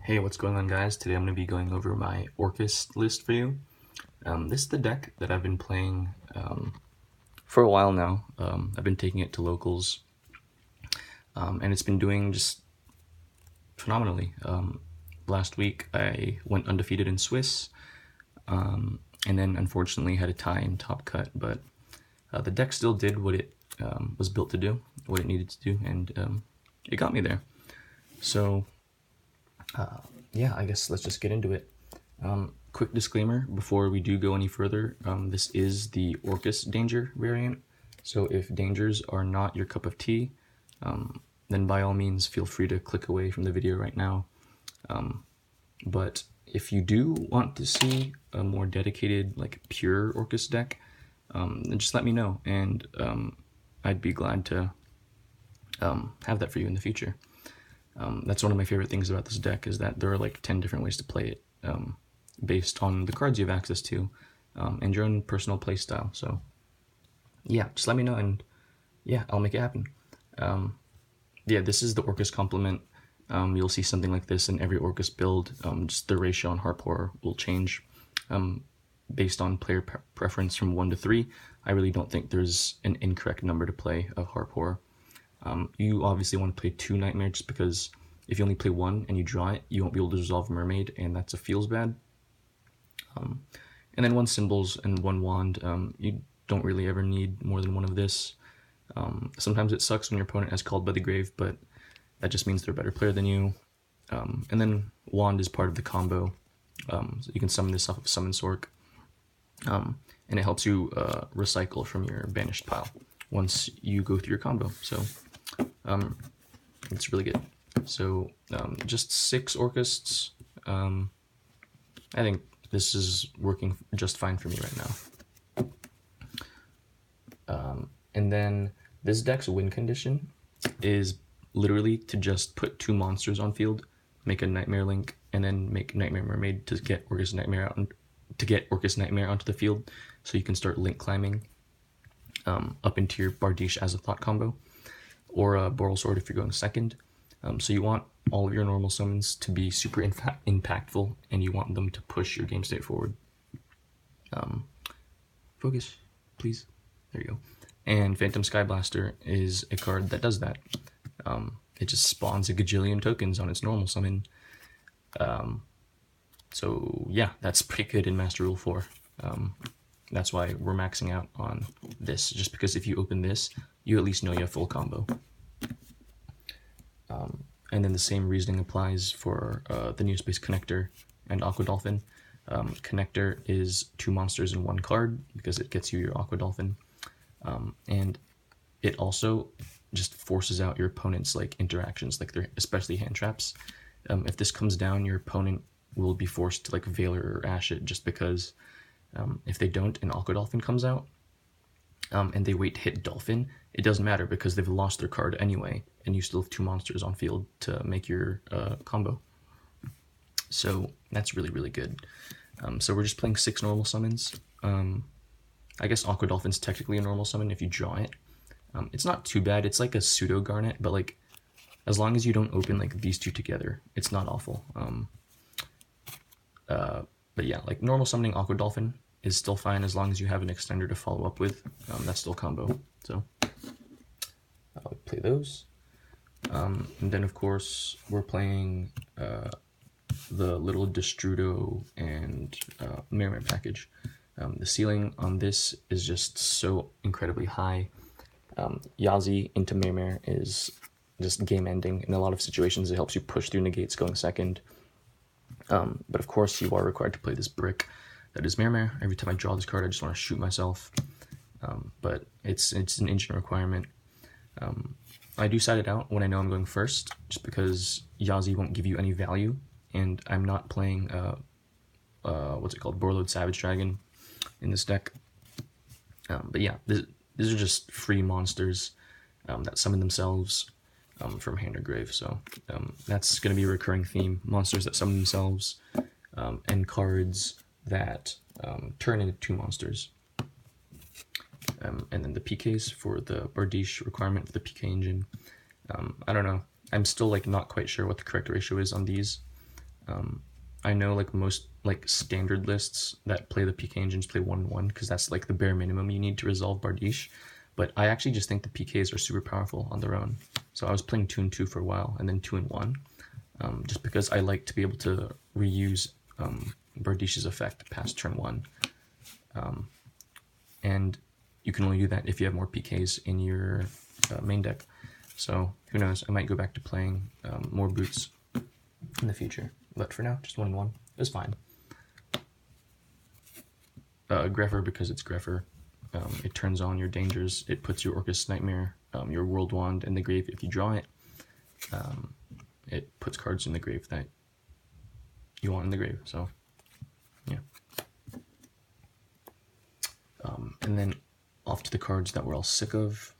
Hey, what's going on, guys? Today I'm going to be going over my Orcust list for you. This is the deck that I've been playing for a while now. I've been taking it to locals, and it's been doing just phenomenally. Last week I went undefeated in Swiss, and then unfortunately had a tie in Top Cut, but the deck still did what it was built to do, what it needed to do, and it got me there. So yeah, I guess let's just get into it. Quick disclaimer before we do go any further, this is the Orcust Danger variant, so if dangers are not your cup of tea, then by all means feel free to click away from the video right now. But if you do want to see a more dedicated, like pure Orcust deck, then just let me know, and I'd be glad to have that for you in the future. That's one of my favorite things about this deck, is that there are like 10 different ways to play it, based on the cards you have access to, and your own personal play style. So yeah, just let me know, and yeah, I'll make it happen. Yeah, this is the Orcust complement. You'll see something like this in every Orcust build. Just the ratio on Harp Horror will change based on player preference from 1 to 3. I really don't think there's an incorrect number to play of Harp Horror. You obviously want to play 2 Nightmare, just because if you only play 1 and you draw it, you won't be able to resolve Mermaid, and that's a feels bad. And then 1 Symbols and 1 Wand. You don't really ever need more than 1 of this. Sometimes it sucks when your opponent has Called by the Grave, but that just means they're a better player than you. And then Wand is part of the combo, so you can summon this off of Summon Sork, and it helps you recycle from your banished pile once you go through your combo. So it's really good. So just 6 Orcusts. I think this is working just fine for me right now. And then this deck's win condition is literally to just put 2 monsters on field, make a Nightmare Link, and then make Nightmare Mermaid to get Orcust Nightmare out, to get Orcust Nightmare onto the field, so you can start link climbing up into your Bardiche Azathoth combo, or a Boral Sword if you're going second. So you want all of your normal summons to be super impactful, and you want them to push your game state forward. Focus, please. There you go. And Phantom Skyblaster is a card that does that. It just spawns a gajillion tokens on its normal summon. So yeah, that's pretty good in Master Rule 4. That's why we're maxing out on this, just because if you open this, you at least know you have full combo. And then the same reasoning applies for the New Space Connector and Aqua Dolphin. Connector is 2 monsters in 1 card, because it gets you your Aqua Dolphin. And it also just forces out your opponent's like interactions, like their especially hand traps. If this comes down, your opponent will be forced to like Veiler or Ash it, just because if they don't and Aqua Dolphin comes out, and they wait to hit Dolphin, it doesn't matter, because they've lost their card anyway, and you still have 2 monsters on field to make your combo. So that's really, really good. So we're just playing 6 normal summons. I guess Aqua Dolphin's technically a normal summon if you draw it. It's not too bad. It's like a pseudo Garnet, but like as long as you don't open like these 2 together, it's not awful. But yeah, like normal summoning Aqua Dolphin is still fine as long as you have an extender to follow up with. That's still combo. So I'll play those. And then of course we're playing the little Destrudo and Merman package. The ceiling on this is just so incredibly high. Yazi into Mermer is just game ending. In a lot of situations it helps you push through negates going second. But of course you are required to play this brick that is Mermer. Every time I draw this card I just want to shoot myself. But it's an engine requirement. I do side it out when I know I'm going first, just because Yazi won't give you any value, and I'm not playing what's it called, Borlode Savage Dragon in this deck. But yeah, these are just free monsters that summon themselves from hand or grave. So that's going to be a recurring theme: monsters that summon themselves, and cards that turn into 2 monsters. And then the PKs for the Bardiche requirement for the PK engine. I don't know. I'm still like not quite sure what the correct ratio is on these. I know like most like standard lists that play the PK engines play 1-1 because that's like the bare minimum you need to resolve Bardiche. But I actually just think the PKs are super powerful on their own. So I was playing 2-2 for a while and then 2-1, just because I like to be able to reuse Bardiche's effect past turn 1. And you can only do that if you have more PKs in your main deck. So who knows, I might go back to playing more boots in the future. But for now, just 1-1. It was fine. Greffer, because it's Greffer, it turns on your dangers. It puts your Orcust Nightmare, your World Wand in the grave if you draw it. It puts cards in the grave that you want in the grave, so yeah. And then off to the cards that we're all sick of.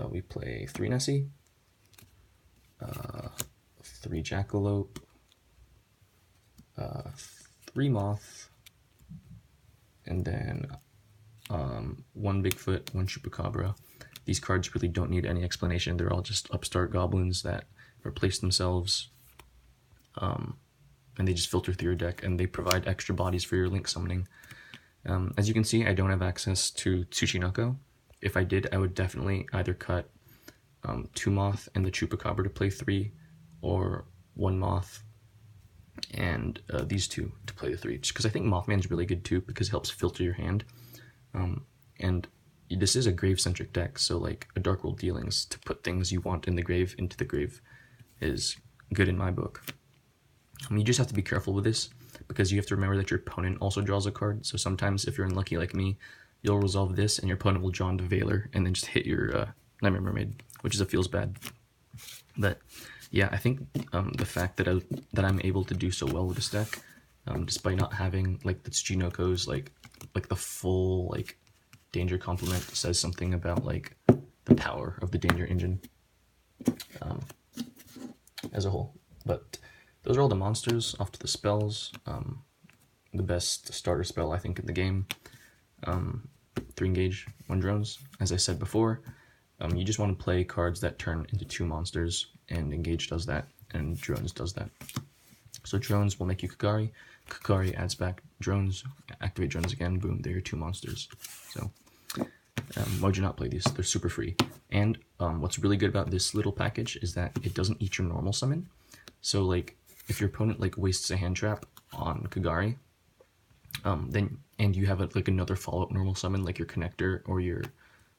We play 3 Nessie, 3 Jackalope, 3 Moth, and then 1 Bigfoot, 1 Chupacabra. These cards really don't need any explanation. They're all just upstart goblins that replace themselves, and they just filter through your deck, and they provide extra bodies for your link summoning. As you can see, I don't have access to Tsushinoko. If I did, I would definitely either cut 2 Moth and the Chupacabra to play 3, or 1 Moth and these 2 to play the 3. Just because I think Mothman's really good too, because it helps filter your hand. And this is a grave-centric deck, so like a Dark World Dealings to put things you want in the grave into the grave is good in my book. You just have to be careful with this, because you have to remember that your opponent also draws a card. So sometimes if you're unlucky like me, you'll resolve this and your opponent will draw into Veiler and then just hit your Nightmare Mermaid, which feels bad. But yeah, I think the fact that I'm able to do so well with this deck, despite not having like the Tsushinokos, like the full like danger complement, says something about like the power of the danger engine as a whole. But those are all the monsters. Off to the spells. The best starter spell I think in the game. 3 engage, 1 drones. As I said before, you just want to play cards that turn into 2 monsters, and engage does that, and drones does that. So drones will make you Kagari. Kagari adds back drones. Activate drones again. Boom, they're your 2 monsters. So why would you not play these? They're super free. And what's really good about this little package is that it doesn't eat your normal summon. So like if your opponent like wastes a hand trap on Kagari, then and you have like another follow-up normal summon like your Connector or your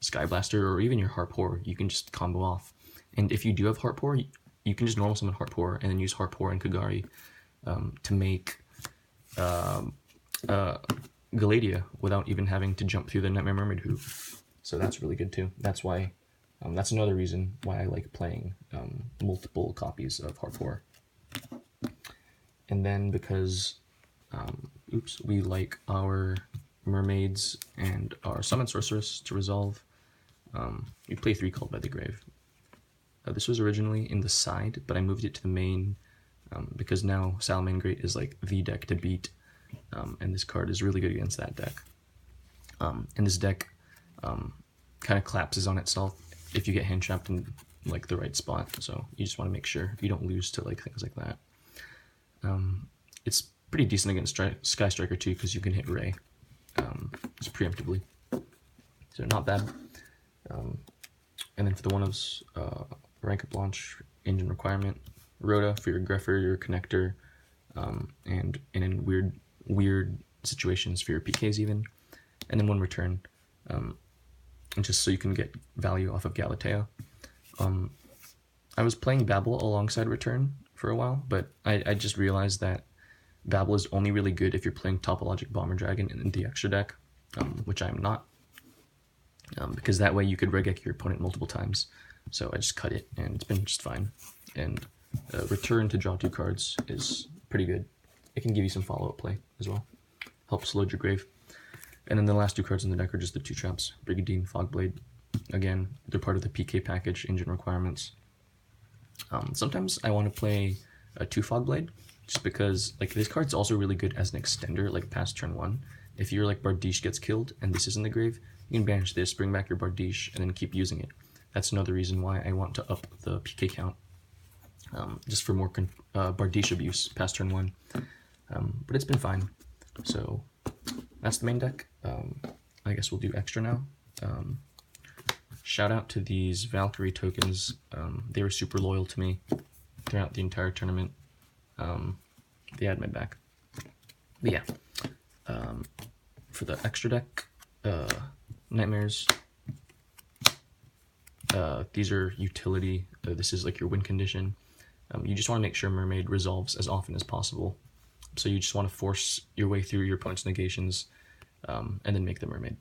Sky Blaster or even your Harpour, you can just combo off. And if you do have Harpour, you can just normal summon Harpour and then use Harpour and Kagari to make Galadia without even having to jump through the Nightmare Mermaid hoop. So that's really good too. That's why, that's another reason why I like playing multiple copies of Harpour. And then because, we like our mermaids and our summon sorceress to resolve, we play 3 Called by the Grave. This was originally in the side, but I moved it to the main because now Salamangreat Great is like the deck to beat, and this card is really good against that deck. And this deck kind of collapses on itself if you get hand trapped in like the right spot, so you just want to make sure you don't lose to like things like that. It's pretty decent against Sky Striker too, because you can hit Ray just preemptively, so not bad. And then for the one-ofs, rank up launch, engine requirement, Rhoda for your Greffer, your Connector, and in weird situations for your PKs even, and then 1 return, just so you can get value off of Galatea. I was playing Babel alongside Return for a while, but I just realized that Babel is only really good if you're playing Topologic Bomber Dragon in the extra deck, which I'm not, because that way you could regek your opponent multiple times. So I just cut it, and it's been just fine. And Return to draw 2 cards is pretty good. It can give you some follow-up play as well. Helps load your grave. And then the last 2 cards in the deck are just the 2 traps, Brigadine, Fogblade. Again, they're part of the PK package, engine requirements. Sometimes I want to play a 2 Fogblade, just because like this card's also really good as an extender, like past turn 1. If your like Bardiche gets killed and this is in the grave, you can banish this, bring back your Bardiche, and then keep using it. That's another reason why I want to up the PK count just for more Bardiche abuse past turn 1. But it's been fine. So that's the main deck. I guess we'll do extra now. Shout out to these Valkyrie tokens. They were super loyal to me throughout the entire tournament. They had my back. But yeah, for the extra deck, Nightmares, these are utility. This is like your win condition. You just want to make sure Mermaid resolves as often as possible. So you just want to force your way through your opponent's negations, and then make the Mermaid.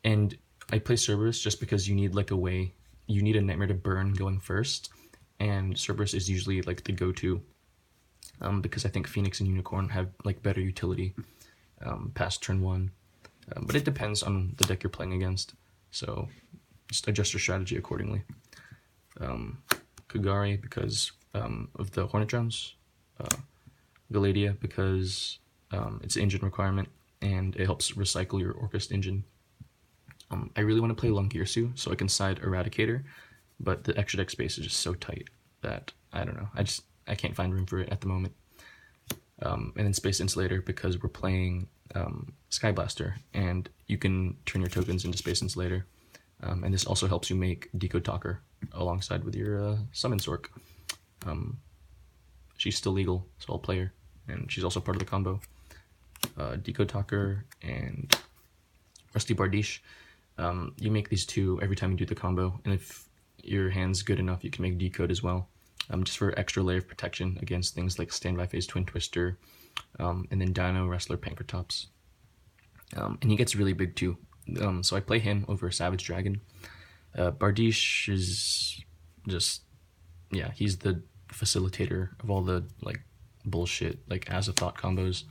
And I play Cerberus just because you need like a way, you need a Nightmare to burn going first, and Cerberus is usually like the go-to, because I think Phoenix and Unicorn have like better utility past turn 1, but it depends on the deck you're playing against, so just adjust your strategy accordingly. Kagari because of the Hornet Drones, Galadia because it's an engine requirement and it helps recycle your Orcust engine. I really want to play Lungirsu so I can side Eradicator, but the extra deck space is just so tight that I don't know. I can't find room for it at the moment. And then Space Insulator because we're playing Sky Blaster, and you can turn your tokens into Space Insulator. And this also helps you make Decode Talker alongside with your Summon Sork. She's still legal, so I'll play her, and she's also part of the combo. Decode Talker and Rusty Bardiche. You make these two every time you do the combo, and if your hand's good enough, you can make Decode as well, just for extra layer of protection against things like Standby Phase Twin Twister, and then Dino Wrestler Pankratops. And he gets really big too, so I play him over Savage Dragon. Bardiche is just, yeah, he's the facilitator of all the like bullshit like Azathoth combos.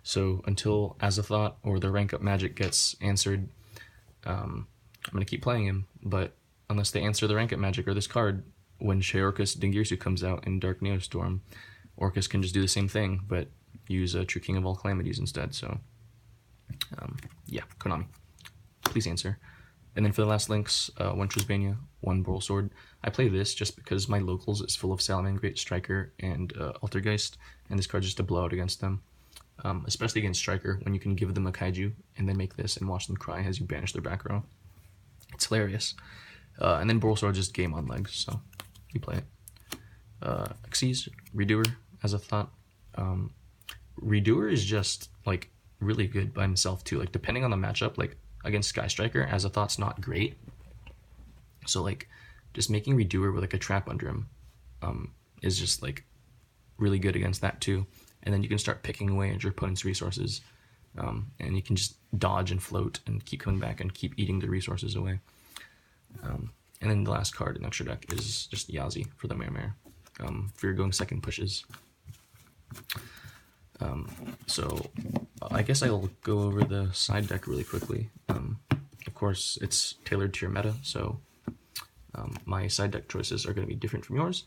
So until Azathoth or the rank up magic gets answered, I'm going to keep playing him, but unless they answer the rank up magic or this card, when Orcust Dingirsu comes out in Dark Neostorm, Orcust can just do the same thing, but use a True King of All Calamities instead, so yeah, Konami, please answer. And then for the last links, one Trisbania, one Boral Sword. I play this just because my locals is full of Salamangreat, Striker, and Altergeist, and this card's just a blowout against them. Especially against Striker, when you can give them a Kaiju and then make this and watch them cry as you banish their back row. It's hilarious. And then Boral Sword just game on legs, so you play it. Xyz, Redoer, as a thought. Redoer is just like really good by himself too. Like depending on the matchup, like against Sky Striker, as a thought's not great. So like just making Redoer with like a trap under him is just like really good against that too. And then you can start picking away at your opponent's resources, and you can just dodge and float and keep coming back and keep eating the resources away. And then the last card in extra deck is just Yazi for the Mare, for your going second pushes. So I guess I'll go over the side deck really quickly. Of course, it's tailored to your meta, so my side deck choices are going to be different from yours.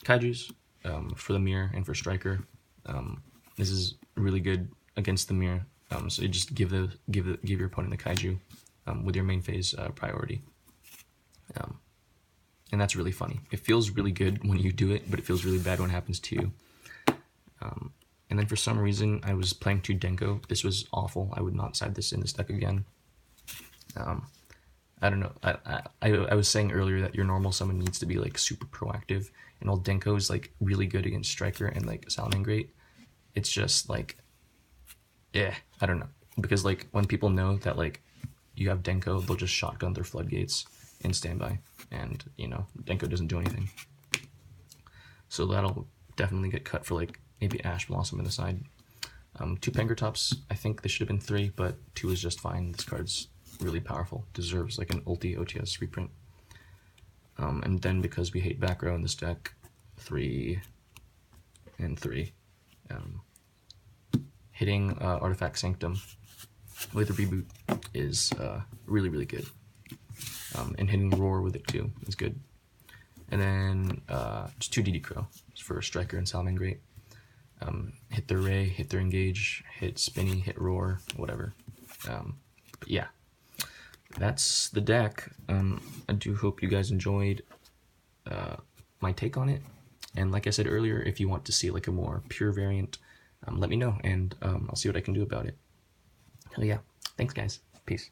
Kaijus. For the mirror and for Striker, this is really good against the mirror. So you just give your opponent the Kaiju with your main phase priority, and that's really funny. It feels really good when you do it, but it feels really bad when it happens to you. And then for some reason, I was playing 2 Denko. This was awful. I would not side this in this deck again. I don't know. I was saying earlier that your normal summon needs to be like super proactive, and while Denko is like really good against Striker and like Salamangreat, it's just like, yeah, I don't know. Because like when people know that like you have Denko, they'll just shotgun their floodgates in standby, and you know Denko doesn't do anything. So that'll definitely get cut for like maybe Ash Blossom in the side. 2 Pankratops, I think they should have been 3, but 2 is just fine. This card's really powerful, deserves like an ulti OTS reprint. And then because we hate back row in this deck, 3 and 3. Hitting Artifact Sanctum with a reboot is really, really good. And hitting Roar with it too is good. And then just 2 DD Crow for Striker and Salamangreat. Hit their Ray, hit their Engage, hit Spinny, hit Roar, whatever. But yeah, that's the deck. I do hope you guys enjoyed my take on it. And like I said earlier, if you want to see like a more pure variant, let me know, and I'll see what I can do about it. Hell yeah. Thanks, guys. Peace.